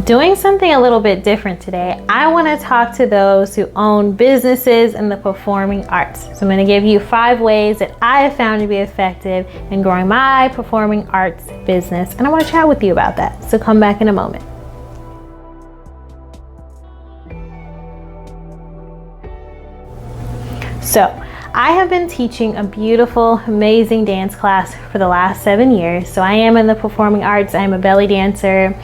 doing something a little bit different today. I want to talk to those who own businesses in the performing arts. So I'm going to give you 5 ways that I have found to be effective in growing my performing arts business. And I want to chat with you about that. So come back in a moment. So I have been teaching a beautiful, amazing dance class for the last 7 years. So I am in the performing arts. I am a belly dancer.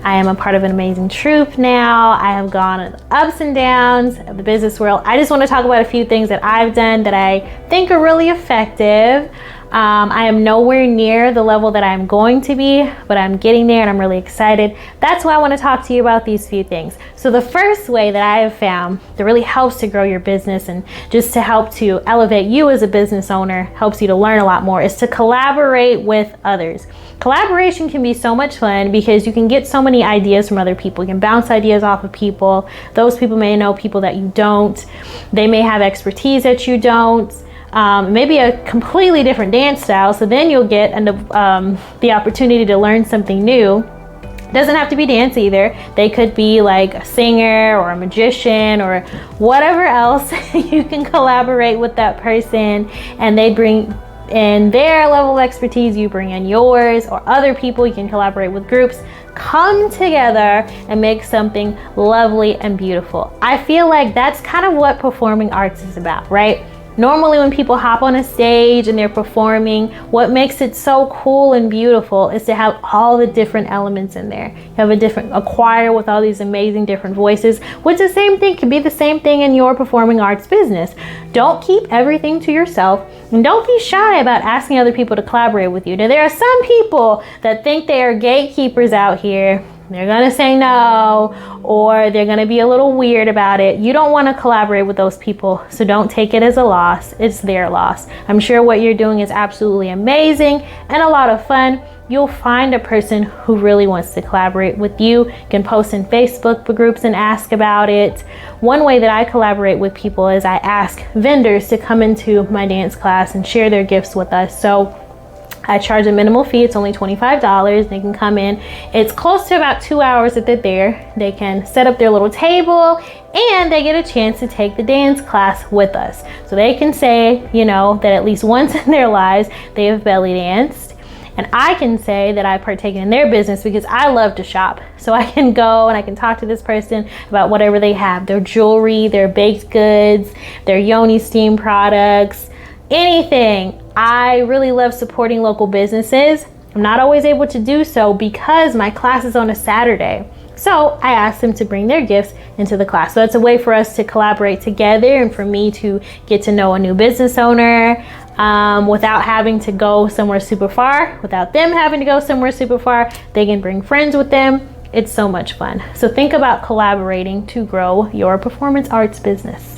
I am a part of an amazing troupe now. I have gone on ups and downs of the business world. I just want to talk about a few things that I've done that I think are really effective. I am nowhere near the level that I'm going to be, but I'm getting there and I'm really excited. That's why I want to talk to you about these few things. So the first way that I have found that really helps to grow your business and just to help to elevate you as a business owner, helps you to learn a lot more, is to collaborate with others. Collaboration can be so much fun because you can get so many ideas from other people. You can bounce ideas off of people. Those people may know people that you don't. They may have expertise that you don't. Maybe a completely different dance style, so then you'll get the opportunity to learn something new. Doesn't have to be dance either. They could be like a singer or a magician or whatever else. You can collaborate with that person and they bring in their level of expertise, you bring in yours, or other people. You can collaborate with groups. Come together and make something lovely and beautiful. I feel like that's kind of what performing arts is about, right? Normally when people hop on a stage and they're performing, what makes it so cool and beautiful is to have all the different elements in there. You have a choir with all these amazing different voices, which the same thing can be the same thing in your performing arts business. Don't keep everything to yourself and don't be shy about asking other people to collaborate with you. Now, there are some people that think they are gatekeepers out here. They're gonna say no, or they're gonna be a little weird about it. You don't wanna collaborate with those people, so don't take it as a loss. It's their loss. I'm sure what you're doing is absolutely amazing and a lot of fun. You'll find a person who really wants to collaborate with you. You can post in Facebook groups and ask about it. One way that I collaborate with people is I ask vendors to come into my dance class and share their gifts with us. So I charge a minimal fee. It's only $25. They can come in. It's close to about 2 hours that they're there. They can set up their little table and they get a chance to take the dance class with us. So they can say, that at least once in their lives they have belly danced. And I can say that I've partaken in their business because I love to shop. So I can go and I can talk to this person about whatever they have, their jewelry, their baked goods, their Yoni steam products, anything. I really love supporting local businesses. I'm not always able to do so because my class is on a Saturday. So I ask them to bring their gifts into the class. So it's a way for us to collaborate together and for me to get to know a new business owner without having to go somewhere super far, without them having to go somewhere super far. They can bring friends with them. It's so much fun. So think about collaborating to grow your performance arts business.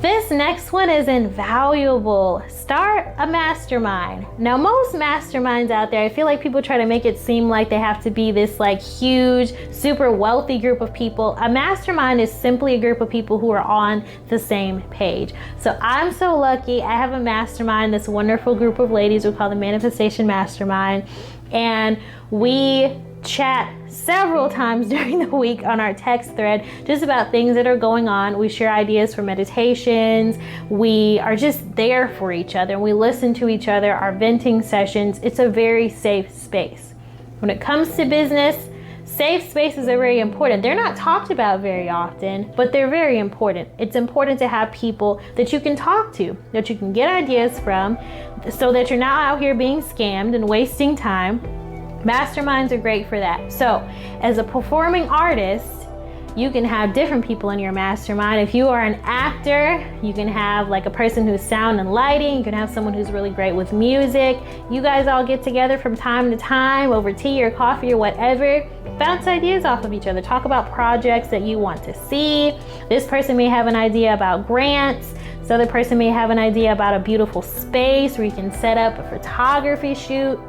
This next one is invaluable. Start a mastermind. Now, most masterminds out there, I feel like people try to make it seem like they have to be this huge, super wealthy group of people. A mastermind is simply a group of people who are on the same page. So I'm so lucky. I have a mastermind, this wonderful group of ladies we call the Manifestation Mastermind. And we chat several times during the week on our text thread just about things that are going on. We share ideas for meditations. We are just there for each other and we listen to each other, our venting sessions. It's a very safe space. When it comes to business, safe spaces are very important. They're not talked about very often, but they're very important. It's important to have people that you can talk to, that you can get ideas from, so that you're not out here being scammed and wasting time. Masterminds are great for that. So as a performing artist, you can have different people in your mastermind. If you are an actor, you can have a person who's sound and lighting. You can have someone who's really great with music. You guys all get together from time to time over tea or coffee or whatever. Bounce ideas off of each other. Talk about projects that you want to see. This person may have an idea about grants. This other person may have an idea about a beautiful space where you can set up a photography shoot.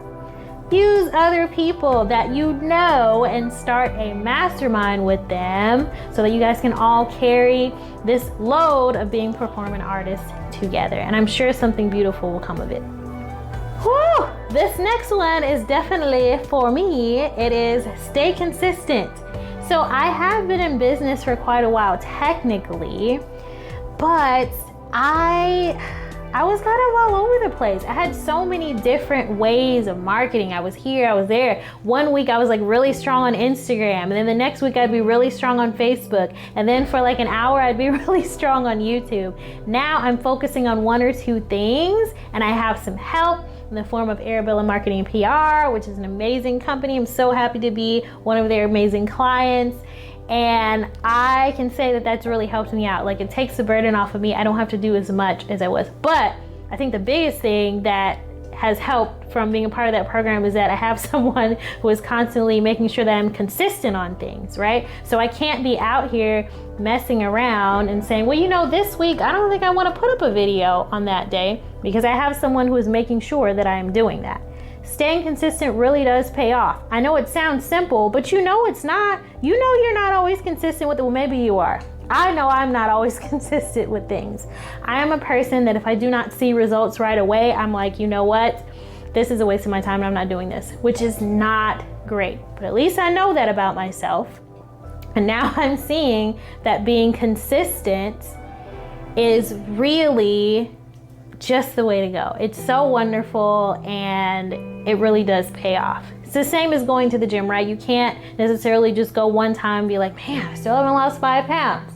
Use other people that you know and start a mastermind with them so that you guys can all carry this load of being performing artists together. And I'm sure something beautiful will come of it. Whew! This next one is definitely for me. It is stay consistent. So I have been in business for quite a while technically, but I was kind of all over the place. I had so many different ways of marketing. I was here, I was there. One week I was like really strong on Instagram, and then the next week I'd be really strong on Facebook, and then for like an hour I'd be really strong on YouTube. Now I'm focusing on one or two things, and I have some help in the form of Arabella Marketing PR, which is an amazing company. I'm so happy to be one of their amazing clients. And I can say that that's really helped me out. Like, it takes the burden off of me. I don't have to do as much as I was. But I think the biggest thing that has helped from being a part of that program is that I have someone who is constantly making sure that I'm consistent on things, right? So I can't be out here messing around and saying, well, you know, this week I don't think I want to put up a video on that day, because I have someone who is making sure that I am doing that. Staying consistent really does pay off. I know it sounds simple, but you know it's not. You know you're not always consistent with it. Well, maybe you are. I know I'm not always consistent with things. I am a person that if I do not see results right away, I'm like, you know what? This is a waste of my time and I'm not doing this, which is not great. But at least I know that about myself. And now I'm seeing that being consistent is really just the way to go. It's so wonderful, and it really does pay off. It's the same as going to the gym, right? You can't necessarily just go one time and be like, man, I still haven't lost 5 pounds.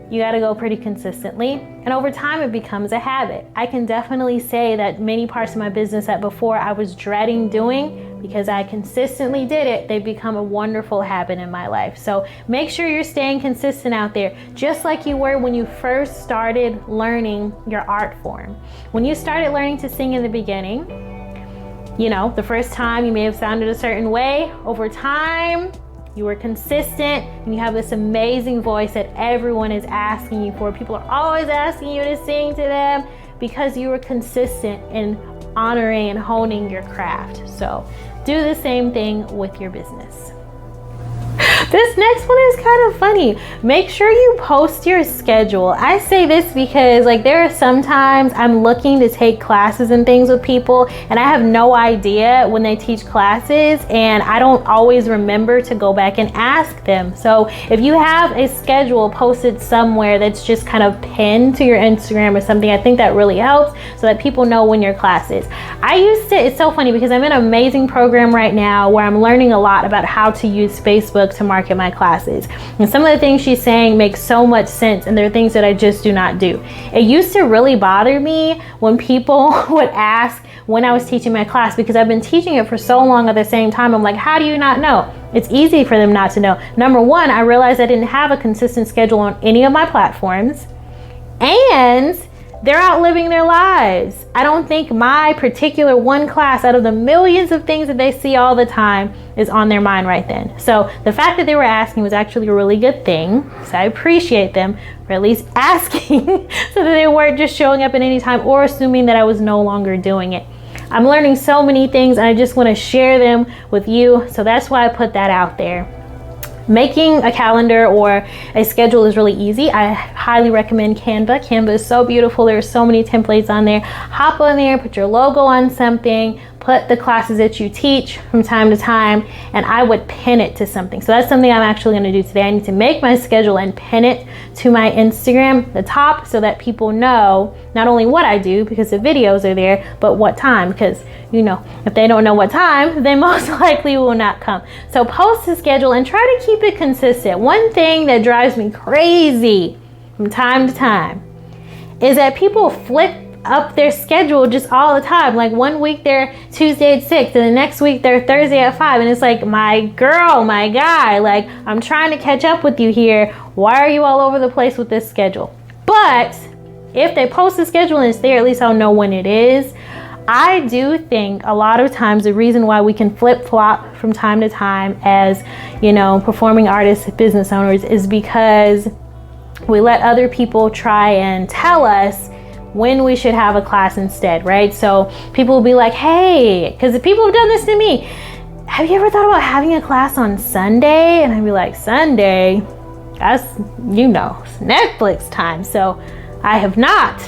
You got to go pretty consistently, and over time it becomes a habit. I can definitely say that many parts of my business that before I was dreading doing, because I consistently did it, they've become a wonderful habit in my life. So make sure you're staying consistent out there, just like you were when you first started learning your art form. When you started learning to sing in the beginning, you know, the first time you may have sounded a certain way. Over time, you were consistent, and you have this amazing voice that everyone is asking you for. People are always asking you to sing to them because you were consistent in honoring and honing your craft. So do the same thing with your business. This next one is kind of funny. Make sure you post your schedule. I say this because like there are sometimes I'm looking to take classes and things with people, and I have no idea when they teach classes, and I don't always remember to go back and ask them. So if you have a schedule posted somewhere that's just kind of pinned to your Instagram or something, I think that really helps so that people know when your class is. It's so funny because I'm in an amazing program right now where I'm learning a lot about how to use Facebook to market my classes. And some of the things she's saying make so much sense, and there are things that I just do not do. It used to really bother me when people would ask when I was teaching my class, because I've been teaching it for so long at the same time. I'm like, how do you not know? It's easy for them not to know. Number one, I realized I didn't have a consistent schedule on any of my platforms, and they're out living their lives. I don't think my particular one class out of the millions of things that they see all the time is on their mind right then. So the fact that they were asking was actually a really good thing. So I appreciate them for at least asking so that they weren't just showing up at any time or assuming that I was no longer doing it. I'm learning so many things, and I just want to share them with you. So that's why I put that out there. Making a calendar or a schedule is really easy. I highly recommend Canva. Canva is so beautiful. There are so many templates on there. Hop on there, put your logo on something, put the classes that you teach from time to time, and I would pin it to something. So that's something I'm actually going to do today. I need to make my schedule and pin it to my Instagram, the top, so that people know not only what I do, because the videos are there, but what time, because you know, if they don't know what time, they most likely will not come. So post a schedule and try to keep it consistent. One thing that drives me crazy from time to time is that people flip up their schedule just all the time. Like one week they're Tuesday at 6 and the next week they're Thursday at 5, and it's like, my girl, my guy, like I'm trying to catch up with you here. Why are you all over the place with this schedule? But if they post the schedule and it's there, at least I'll know when it is. I do think a lot of times the reason why we can flip-flop from time to time as, you know, performing artists, business owners, is because we let other people try and tell us when we should have a class instead, right? So people will be like, hey, because the people have done this to me, have you ever thought about having a class on Sunday? And I'd be like, Sunday? That's, you know, Netflix time. So I have not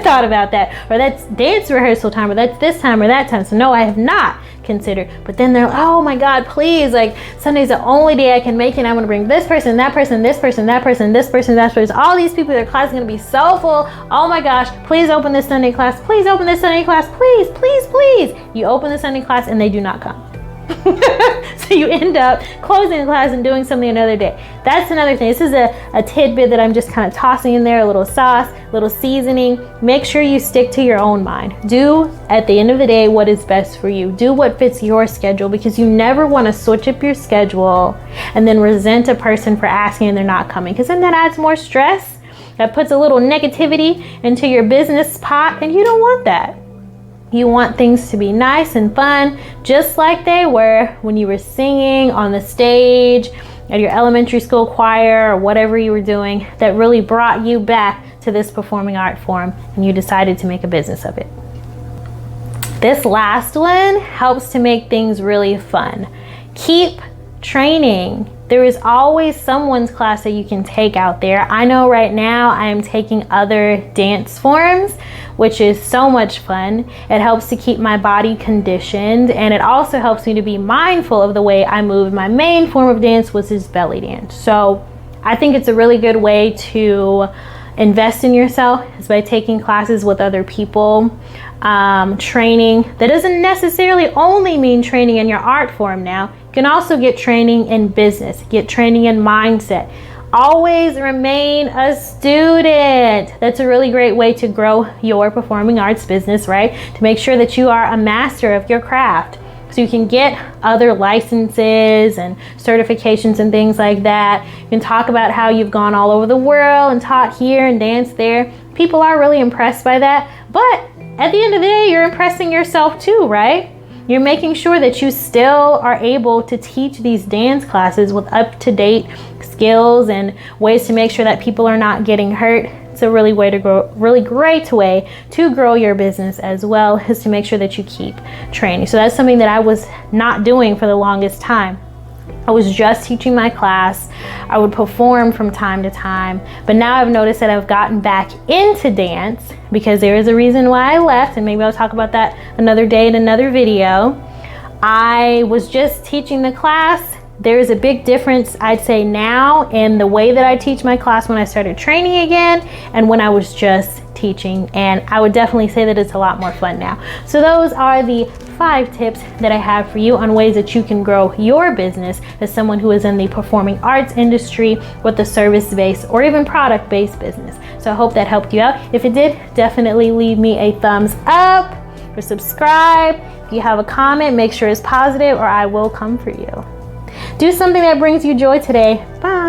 thought about that, or that's dance rehearsal time, or that's this time or that time. So no, I have not considered. But then they're, oh my God, please, like Sunday's the only day I can make it. I'm gonna bring this person, that person, this person, that person, this person, that person. All these people, their class is gonna be so full. Oh my gosh, please open this Sunday class. Please open this Sunday class. Please, please, please. You open the Sunday class and they do not come. So you end up closing the class and doing something another day. That's another thing. This is a tidbit that I'm just kind of tossing in there, a little sauce, a little seasoning. Make sure you stick to your own mind. Do, at the end of the day, what is best for you. Do what fits your schedule, because you never want to switch up your schedule and then resent a person for asking and they're not coming, because then that adds more stress. That puts a little negativity into your business pot, and you don't want that. You want things to be nice and fun, just like they were when you were singing on the stage at your elementary school choir or whatever you were doing that really brought you back to this performing art form, and you decided to make a business of it. This last one helps to make things really fun. Keep training. There is always someone's class that you can take out there. I know right now I am taking other dance forms, which is so much fun. It helps to keep my body conditioned, and it also helps me to be mindful of the way I move. My main form of dance was this belly dance. So I think it's a really good way to invest in yourself is by taking classes with other people. Training that doesn't necessarily only mean training in your art form. Now you can also get training in business, get training in mindset. Always remain a student. That's a really great way to grow your performing arts business, right? To make sure that you are a master of your craft, so you can get other licenses and certifications and things like that. You can talk about how you've gone all over the world and taught here and danced there. People are really impressed by that. But at the end of the day, you're impressing yourself too, right? You're making sure that you still are able to teach these dance classes with up-to-date skills and ways to make sure that people are not getting hurt. It's a really great way to grow your business as well, is to make sure that you keep training. So that's something that I was not doing for the longest time. I was just teaching my class. I would perform from time to time, but now I've noticed that I've gotten back into dance, because there is a reason why I left, and maybe I'll talk about that another day in another video. I was just teaching the class. There's a big difference, I'd say, now in the way that I teach my class when I started training again and when I was just teaching, and I would definitely say that it's a lot more fun now. So those are the 5 tips that I have for you on ways that you can grow your business as someone who is in the performing arts industry with a service-based or even product-based business. So I hope that helped you out. If it did, definitely leave me a thumbs up or subscribe. If you have a comment, make sure it's positive or I will come for you. Do something that brings you joy today. Bye.